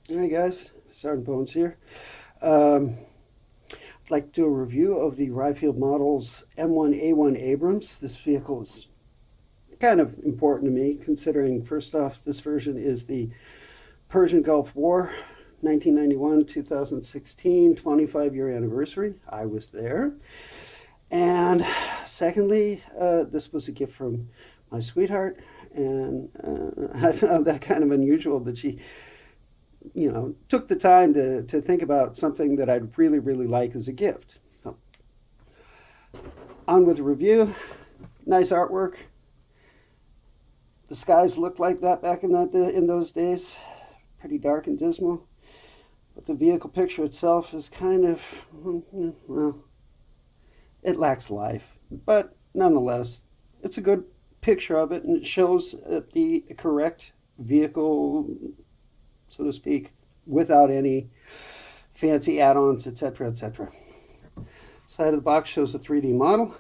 Hey guys, Sergeant Bones here. Um, I'd like to do a review of the Ryefield Models M1A1 Abrams. This vehicle is kind of important to me, considering first off, this version is the Persian Gulf War, 1991 2016, 25-year anniversary. I was there. And secondly, this was a gift from my sweetheart, and I found that kind of unusual that she took the time to think about something that I'd really, really like as a gift. So, on with the review. Nice artwork. The skies looked like that back in those days. Pretty dark and dismal. But the vehicle picture itself is kind of, well, it lacks life. But nonetheless, it's a good picture of it, and it shows the correct vehicle, so to speak, without any fancy add-ons, etc., etc. Side of the box shows a 3D model.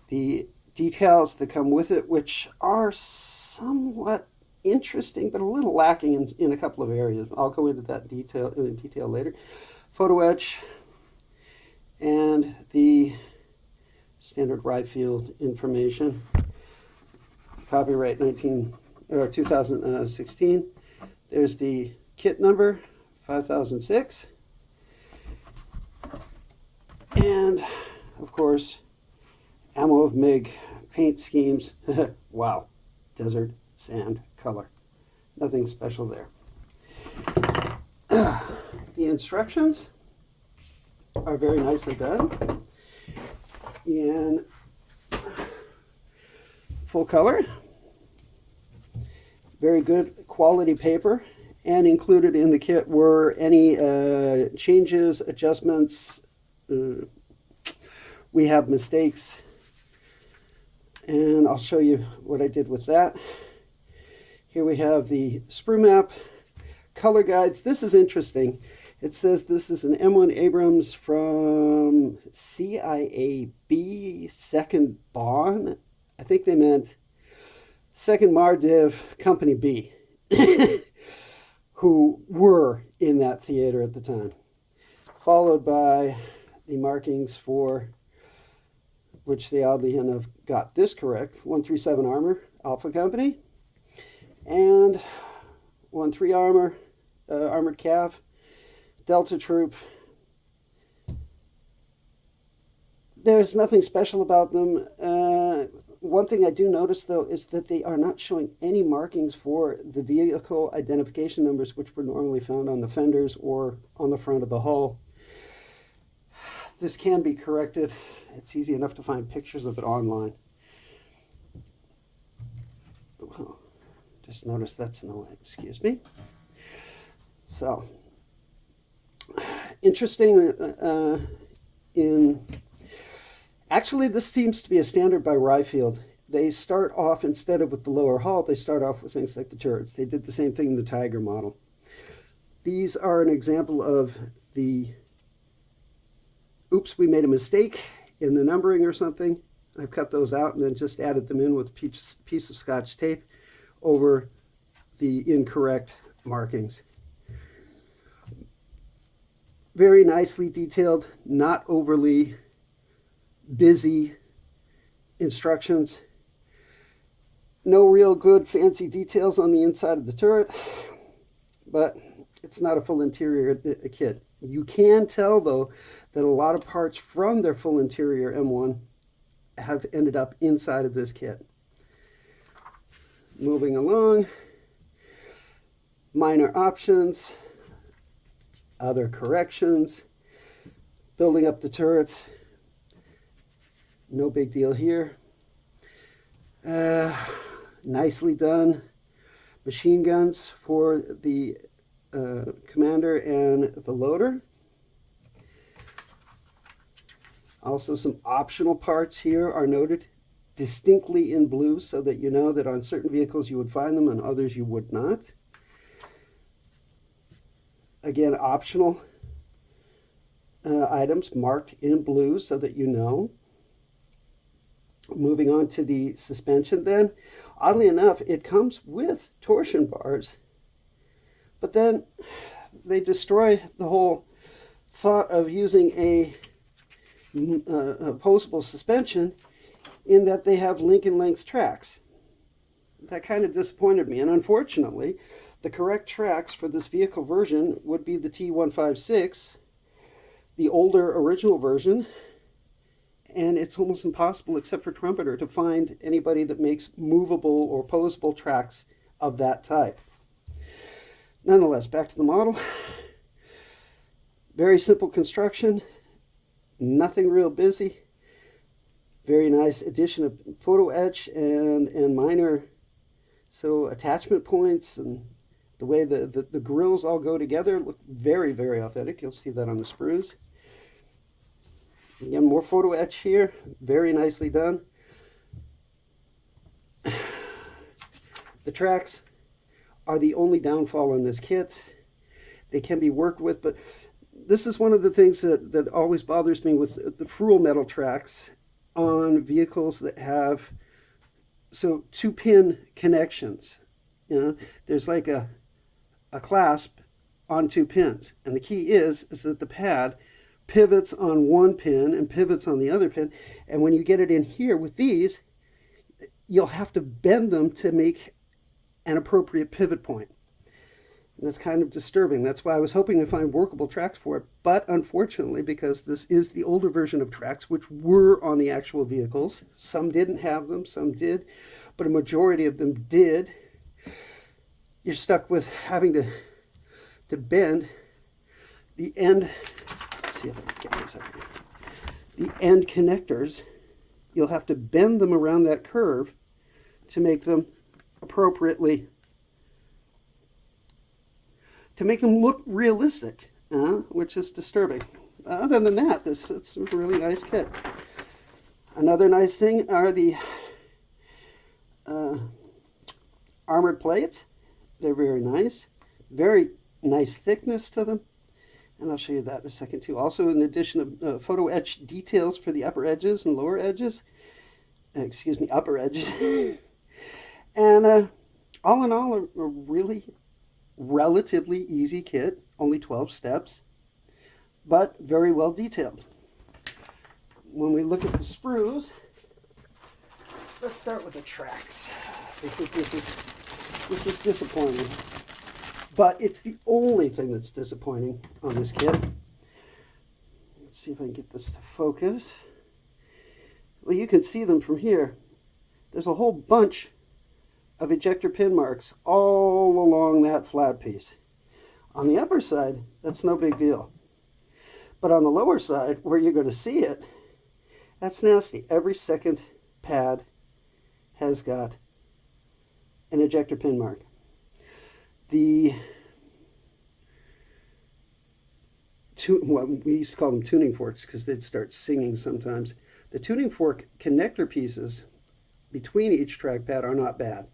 The decals that come with it, which are somewhat interesting, but a little lacking in a couple of areas. I'll go into that in detail later. Photo etch and the standard Ryefield information. Copyright 2016. There's the kit number 5006, and of course ammo of MiG paint schemes. Wow, desert sand color, nothing special there. The instructions are very nicely done in full color. Very good quality paper, and included in the kit were any changes, adjustments. We have mistakes, and I'll show you what I did with that. Here we have the sprue map, color guides. This is interesting. It says this is an M1 Abrams from CIAB, 2nd Bonn. I think they meant 2nd Mardiv Company B, who were in that theater at the time. Followed by the markings for, which they oddly enough got this correct, 137 Armor, Alpha Company, and 13 Armor, Armored Cav, Delta Troop. There's nothing special about them. One thing I do notice, though, is that they are not showing any markings for the vehicle identification numbers, which were normally found on the fenders or on the front of the hull. This can be corrected. It's easy enough to find pictures of it online. Oh, just noticed that's no, excuse me. So, interesting actually, this seems to be a standard by Ryefield. They start off, instead of with the lower hull, they start off with things like the turrets. They did the same thing in the Tiger model. These are an example of the, oops, we made a mistake in the numbering or something. I've cut those out and then just added them in with a piece of Scotch tape over the incorrect markings. Very nicely detailed, not overly busy instructions. No real good fancy details on the inside of the turret, but it's not a full interior kit. You can tell, though, that a lot of parts from their full interior M1 have ended up inside of this kit. Moving along, minor options, other corrections, building up the turret. No big deal here. Nicely done. Machine guns for the commander and the loader. Also, some optional parts here are noted distinctly in blue, so that you know that on certain vehicles you would find them and others you would not. Again, optional items marked in blue so that you know. Moving on to the suspension then. Oddly enough, it comes with torsion bars, But then they destroy the whole thought of using a opposable suspension in that they have Lincoln length tracks. That kind of disappointed me, and unfortunately the correct tracks for this vehicle version would be the T156, the older original version, and it's almost impossible except for Trumpeter to find anybody that makes movable or posable tracks of that type. Nonetheless, back to the model. Very simple construction, nothing real busy. Very nice addition of photo etch and minor attachment points, and the way the grills all go together look very, very authentic. You'll see that on the sprues. Again, more photo etch here, very nicely done. The tracks are the only downfall in this kit. They can be worked with, but this is one of the things that always bothers me with the sprue metal tracks on vehicles that have two-pin connections. You know, there's like a clasp on 2 pins, and the key is that the pad pivots on one pin and pivots on the other pin, and when you get it in here with these, you'll have to bend them to make an appropriate pivot point. And that's kind of disturbing. That's why I was hoping to find workable tracks for it, but unfortunately, because this is the older version of tracks which were on the actual vehicles, some didn't have them, some did, but a majority of them did, you're stuck with having to bend the end. Let's see if I can get this up here. The end connectors, you'll have to bend them around that curve to make them appropriately, to make them look realistic, which is disturbing. Other than that, it's a really nice kit. Another nice thing are the armored plates. They're very nice. Very nice thickness to them. And I'll show you that in a second too. Also, in addition of photo etch details for the upper edges and lower edges. Excuse me, upper edges. And all in all, a really relatively easy kit, only 12 steps, but very well detailed. When we look at the sprues, let's start with the tracks, because this is disappointing. But it's the only thing that's disappointing on this kit. Let's see if I can get this to focus. Well, you can see them from here. There's a whole bunch of ejector pin marks all along that flat piece. On the upper side, that's no big deal. But on the lower side, where you're going to see it, that's nasty. Every second pad has got an ejector pin mark. We used to call them tuning forks because they'd start singing sometimes. The tuning fork connector pieces between each track pad are not bad.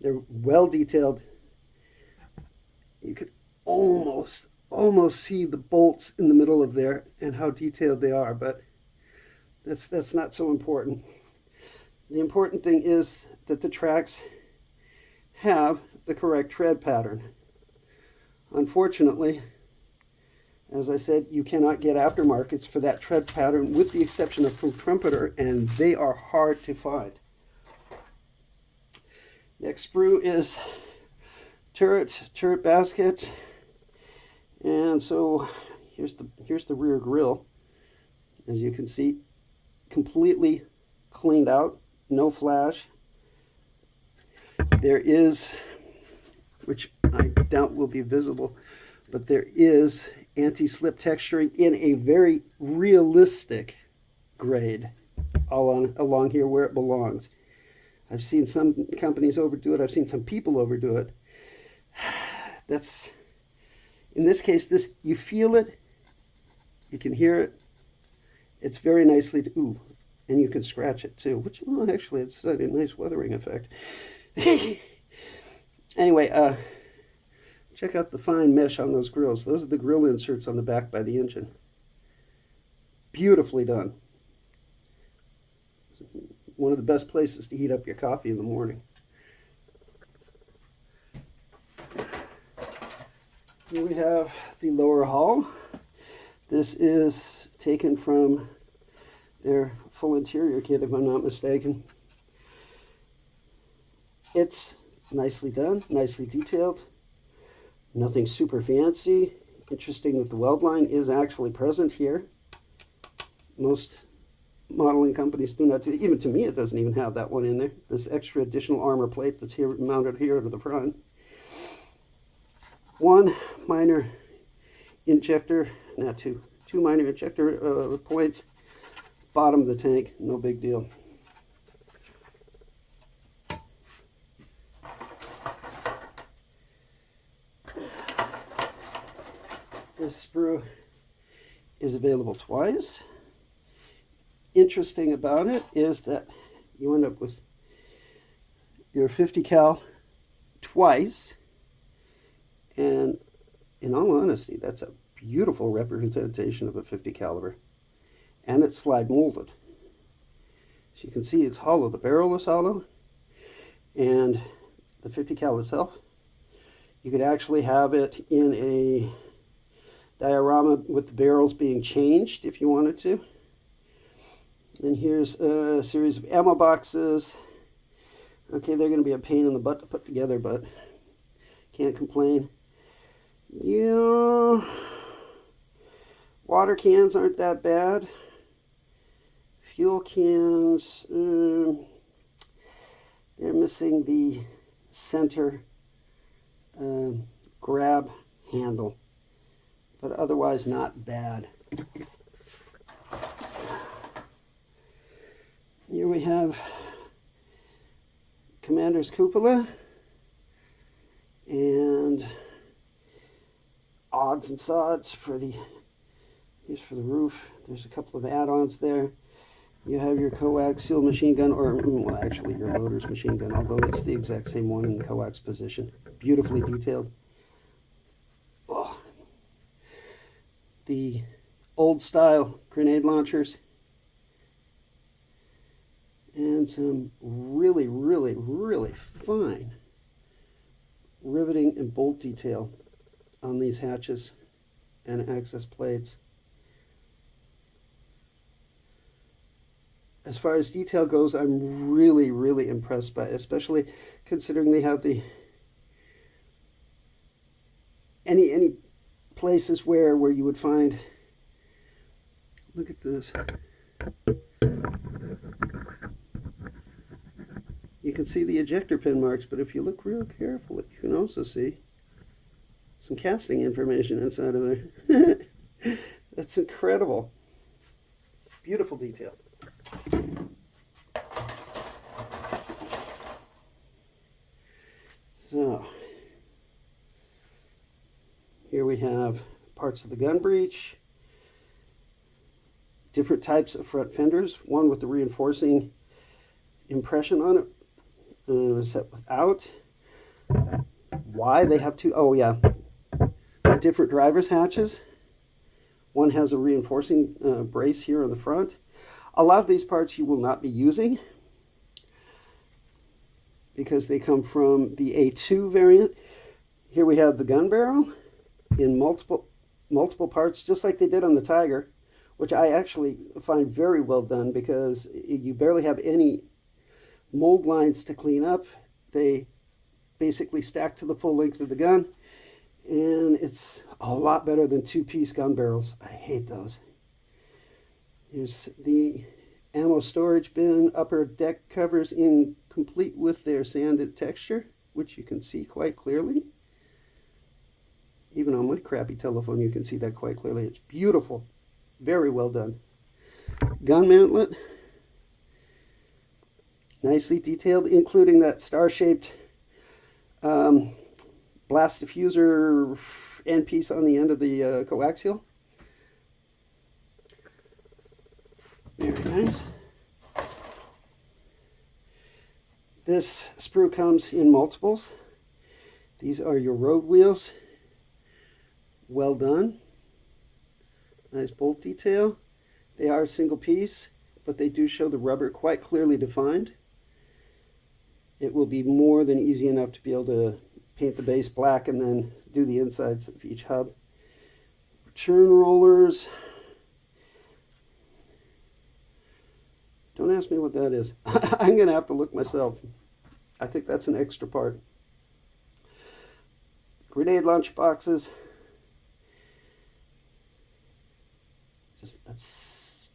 They're well detailed. You could almost see the bolts in the middle of there and how detailed they are, but that's not so important. The important thing is that the tracks have the correct tread pattern. Unfortunately, as I said, you cannot get aftermarkets for that tread pattern with the exception of from Trumpeter, and they are hard to find. Next sprue is turret basket, and so here's the rear grille. As you can see, completely cleaned out, no flash. There is, which I doubt will be visible, but there is anti-slip texturing in a very realistic grade along here where it belongs. I've seen some companies overdo it. I've seen some people overdo it. That's, in this case, you feel it, you can hear it. It's very nicely, and you can scratch it too, which, well, actually, it's a nice weathering effect. Anyway, check out the fine mesh on those grills. Those are the grill inserts on the back by the engine. Beautifully done. One of the best places to heat up your coffee in the morning. Here we have the lower hull. This is taken from their full interior kit, if I'm not mistaken. It's nicely done, nicely detailed. Nothing super fancy. Interesting that the weld line is actually present here. Most modeling companies do not do, even to me it doesn't even have that one in there. This extra additional armor plate that's here mounted here to the front. One minor injector, not two minor injector points, bottom of the tank, no big deal. This sprue is available twice. Interesting about it is that you end up with your 50 cal twice, and in all honesty, that's a beautiful representation of a 50 caliber, and it's slide molded. So you can see it's hollow. The barrel is hollow, and the 50 cal itself, you could actually have it in a diorama with the barrels being changed if you wanted to. And here's a series of ammo boxes. Okay, they're going to be a pain in the butt to put together, but can't complain. Yeah, water cans aren't that bad. Fuel cans, they're missing the center grab handle, but otherwise not bad. Here we have Commander's cupola and odds and sods for the, here's for the roof. There's a couple of add-ons there. You have your coaxial machine gun, or well, actually your loader's machine gun, although it's the exact same one in the coax position. Beautifully detailed. Oh. The old style grenade launchers, and some really, really, really fine riveting and bolt detail on these hatches and access plates. As far as detail goes, I'm really, really impressed by it, especially considering they have the any places where you would find, look at this. You can see the ejector pin marks, but if you look real carefully, you can also see some casting information inside of there. That's incredible. Beautiful detail. So, here we have parts of the gun breech, different types of front fenders, one with the reinforcing impression on it, a set without. Why they have two, oh yeah, different driver's hatches. One has a reinforcing brace here on the front. A lot of these parts you will not be using because they come from the A2 variant. Here we have the gun barrel in multiple parts, just like they did on the Tiger, which I actually find very well done because you barely have any mold lines to clean up. They basically stack to the full length of the gun, and it's a lot better than two-piece gun barrels. I hate those. Here's the ammo storage bin, upper deck covers in complete with their sanded texture, which you can see quite clearly. Even on my crappy telephone you can see that quite clearly. It's beautiful. Very well done. Gun mantlet, nicely detailed, including that star-shaped blast diffuser end piece on the end of the coaxial. Very nice. This sprue comes in multiples. These are your road wheels. Well done. Nice bolt detail. They are a single piece, but they do show the rubber quite clearly defined. It will be more than easy enough to be able to paint the base black and then do the insides of each hub. Return rollers. Don't ask me what that is. I'm going to have to look myself. I think that's an extra part. Grenade launch boxes.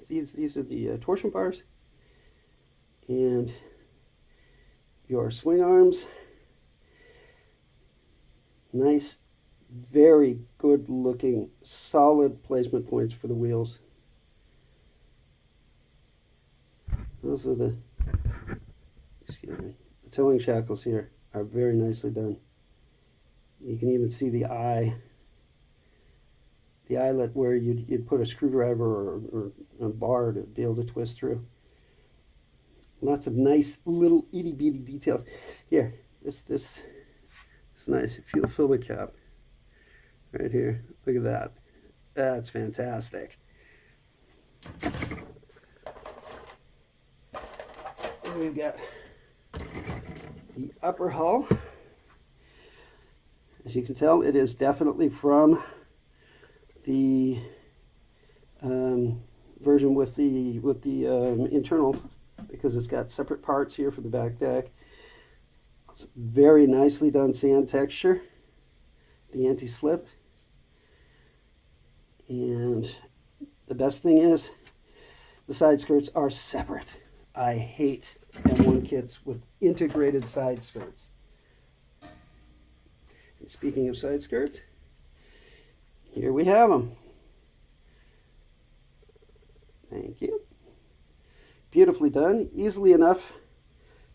These are the torsion bars. And your swing arms. Nice, very good looking, solid placement points for the wheels. Those are the towing shackles here are very nicely done. You can even see the eyelet where you'd put a screwdriver or a bar to be able to twist through. Lots of nice little itty bitty details. Here, this is nice. Fuel filler cap right here. Look at that. That's fantastic. And we've got the upper hull. As you can tell, it is definitely from the version with the internal, because it's got separate parts here for the back deck. It's very nicely done sand texture, the anti-slip. And the best thing is the side skirts are separate. I hate M1 kits with integrated side skirts. And speaking of side skirts, here we have them. Thank you. Beautifully done, easily enough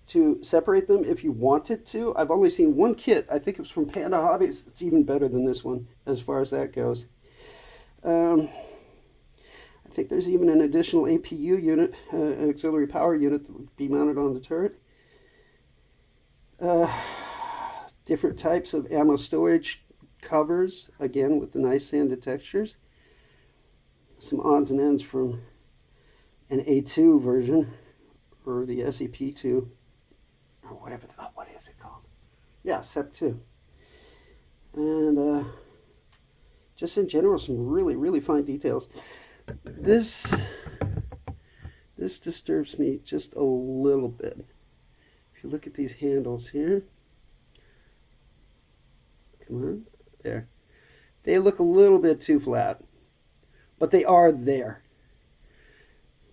to separate them if you wanted to. I've only seen one kit, I think it was from Panda Hobbies, that's even better than this one as far as that goes. I think there's even an additional APU unit, auxiliary power unit, that would be mounted on the turret. Different types of ammo storage covers, again with the nice sanded textures. Some odds and ends from an A2 version, or the SEP2, or whatever, what is it called? Yeah, SEP2. And just in general, some really, really fine details. This disturbs me just a little bit. If you look at these handles here, come on, there. They look a little bit too flat, but they are there.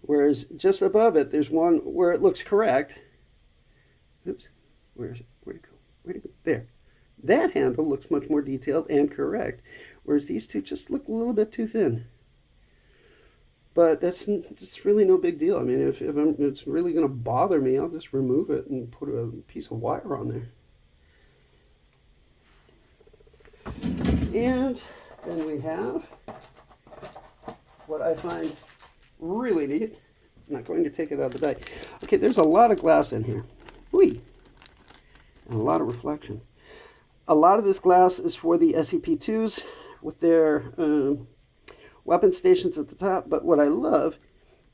Whereas just above it, there's one where it looks correct. Oops, where is it? Where'd it go? Where'd it go? There. That handle looks much more detailed and correct, whereas these two just look a little bit too thin. But that's really no big deal. I mean, if it's really going to bother me, I'll just remove it and put a piece of wire on there. And then we have what I find really neat. I'm not going to take it out of the bag. Okay, there's a lot of glass in here. Whee! And a lot of reflection. A lot of this glass is for the SCP-2s with their weapon stations at the top, but what I love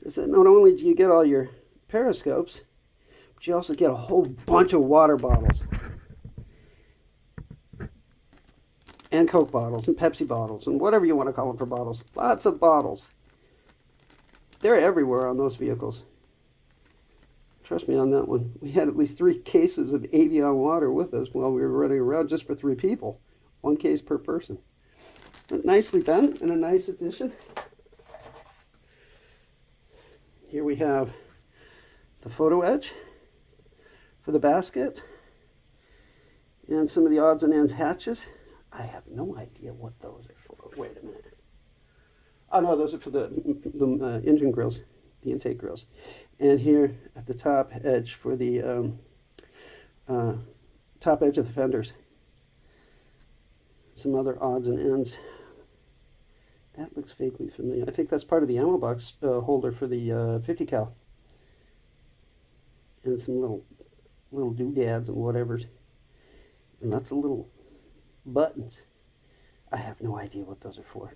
is that not only do you get all your periscopes, but you also get a whole bunch of water bottles. And Coke bottles, and Pepsi bottles, and whatever you want to call them for bottles. Lots of bottles. They're everywhere on those vehicles. Trust me on that one. We had at least 3 cases of Avion water with us while we were running around just for 3 people. 1 case per person. But nicely done, and a nice addition. Here we have the photo edge for the basket, and some of the odds and ends hatches. I have no idea what those are for. Wait a minute. Oh no, those are for the engine grills, the intake grills. And here at the top edge for the top edge of the fenders. Some other odds and ends. That looks vaguely familiar. I think that's part of the ammo box holder for the 50 cal. And some little doodads and whatever's. And lots of little buttons. I have no idea what those are for.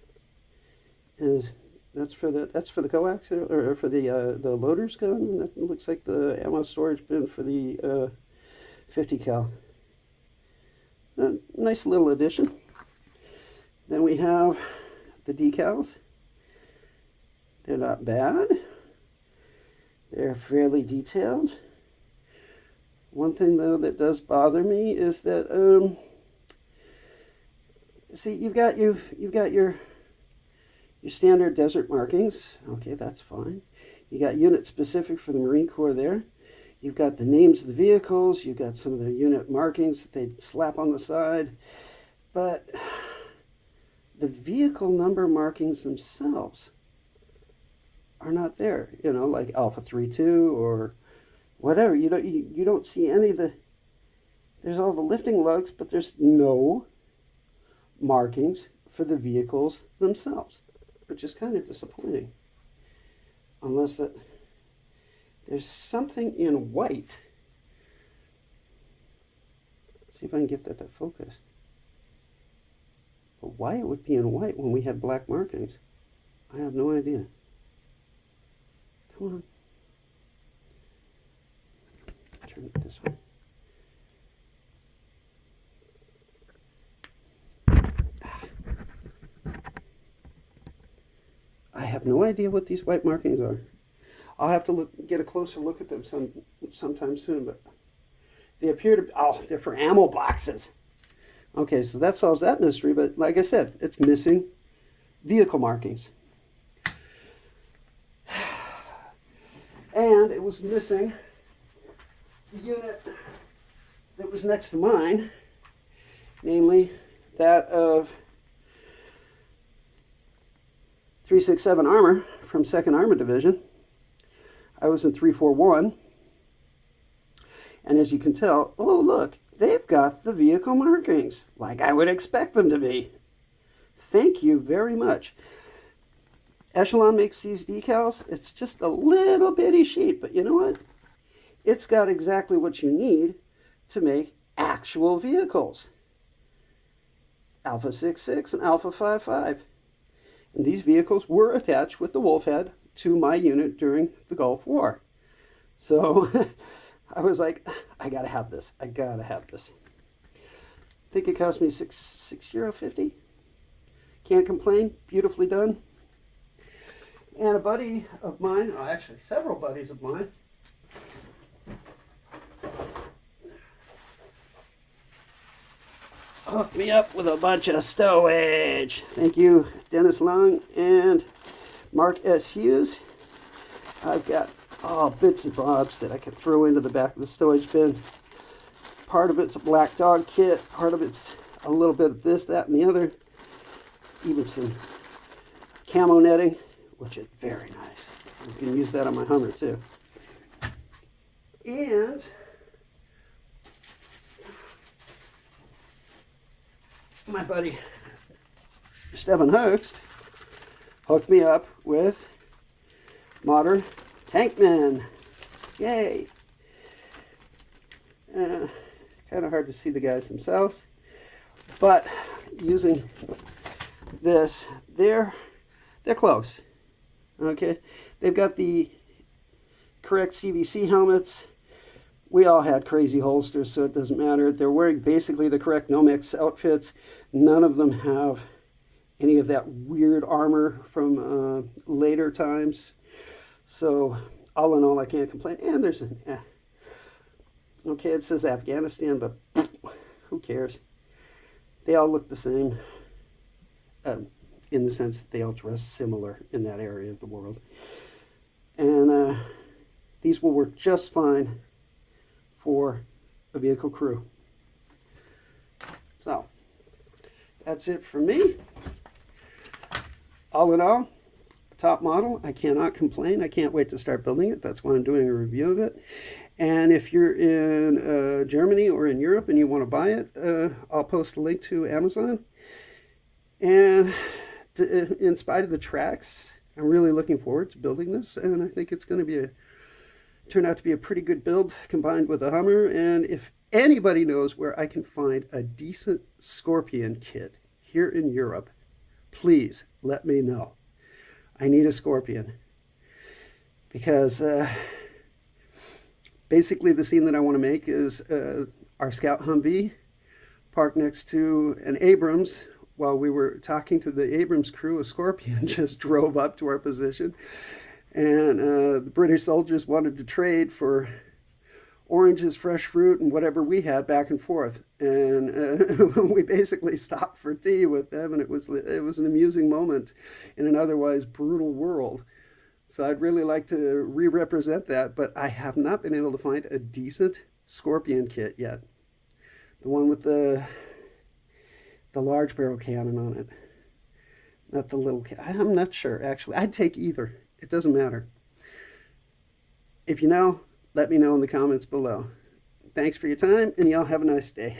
And that's for the coax, or for the loader's gun. And that looks like the ammo storage bin for the 50 cal. a nice little addition. Then we have the decals. They're not bad. They're fairly detailed. One thing though that does bother me is that see, you've got your standard desert markings. Okay, that's fine. You got unit specific for the Marine Corps there. You've got the names of the vehicles. You've got some of the unit markings that they slap on the side. But the vehicle number markings themselves are not there. You know, like Alpha 32 or whatever. You don't see any of the. There's all the lifting lugs, but there's no markings for the vehicles themselves, which is kind of disappointing. Unless that there's something in white. See if I can get that to focus. But why it would be in white when we had black markings, I have no idea. Come on. Turn it this way. I have no idea what these white markings are. I'll have to get a closer look at them sometime soon, but they appear to be, oh, they're for ammo boxes. Okay, so that solves that mystery, but like I said, it's missing vehicle markings. And it was missing the unit that was next to mine, namely that of 367 Armor from 2nd Armored Division. I was in 341, and as you can tell, oh look, they've got the vehicle markings, like I would expect them to be. Thank you very much. Echelon makes these decals. It's just a little bitty sheet, but you know what? It's got exactly what you need to make actual vehicles. Alpha 66 and Alpha 55. And these vehicles were attached with the wolf head to my unit during the Gulf War. So I was like, I gotta have this. I gotta have this. I think it cost me €6.50. Can't complain. Beautifully done. And a buddy of mine, oh, actually several buddies of mine, hooked me up with a bunch of stowage. Thank you, Dennis Long and Mark S. Hughes. I've got bits and bobs that I can throw into the back of the stowage bin. Part of it's a black dog kit, part of it's a little bit of this, that, and the other. Even some camo netting, which is very nice. You can use that on my Hummer too. And my buddy Stephen Hoekst hooked me up with modern Tankmen. Yay! Kind of hard to see the guys themselves, but using this, they're close. Okay, they've got the correct CVC helmets. We all had crazy holsters, so it doesn't matter. They're wearing basically the correct Nomex outfits. None of them have any of that weird armor from later times. So all in all, I can't complain. And there's an okay, it says Afghanistan, but who cares? They all look the same in the sense that they all dress similar in that area of the world. And these will work just fine for a vehicle crew. So that's it for me. All in all, top model. I cannot complain. I can't wait to start building it. That's why I'm doing a review of it. And if you're in Germany or in Europe and you want to buy it, I'll post a link to Amazon. And in spite of the tracks, I'm really looking forward to building this, and I think it's going to turn out to be a pretty good build combined with a Hummer. And if anybody knows where I can find a decent Scorpion kit here in Europe, please let me know. I need a Scorpion because basically the scene that I want to make is our Scout Humvee parked next to an Abrams. While we were talking to the Abrams crew, a Scorpion just drove up to our position, and the British soldiers wanted to trade for oranges, fresh fruit, and whatever we had back and forth. And we basically stopped for tea with them, and it was an amusing moment in an otherwise brutal world. So I'd really like to re-represent that, but I have not been able to find a decent Scorpion kit yet. The one with the large barrel cannon on it, not the little. I'm not sure actually. I'd take either. It doesn't matter. If you know, let me know in the comments below. Thanks for your time, and y'all have a nice day.